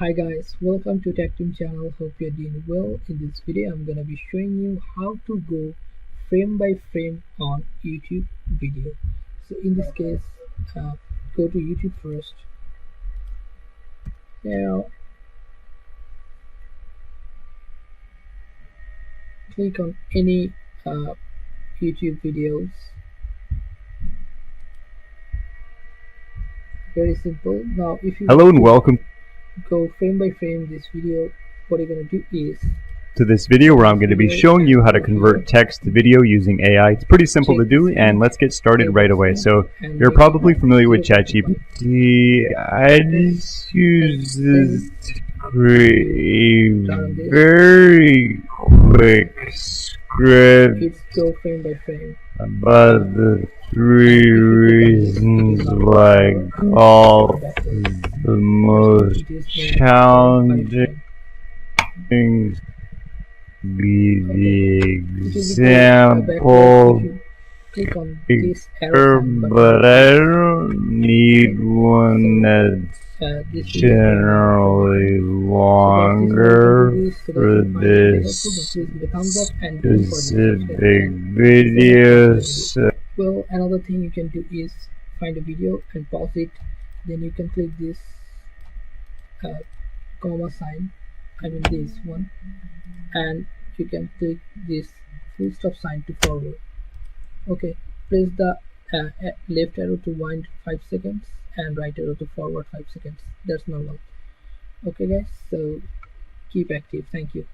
Hi guys, welcome to Tech Team channel. Hope you're doing well. In this video I'm gonna be showing you how to go frame by frame on YouTube video. So in this case, go to YouTube first. Now click on any YouTube videos. Very simple. Now if you Hello and welcome go frame by frame this video, what you're gonna do is to this video where I'm going to be showing you how to convert text to video using AI. It's pretty simple to do, and let's get started right away. So you're probably familiar with ChatGPT. I just use this to create a very quick script it's go frame by frame. about the 3 reasons why golf is the most challenging things. Be the example Click on this here, but I don't need one that's generally longer for this specific video. So well, another thing you can do is find a video and pause it, then you can click this comma sign, I mean this one, and you can click this full stop sign to forward. Okay, press the left arrow to wind 5 seconds and right arrow to forward 5 seconds. That's normal. Okay guys, so keep active. Thank you.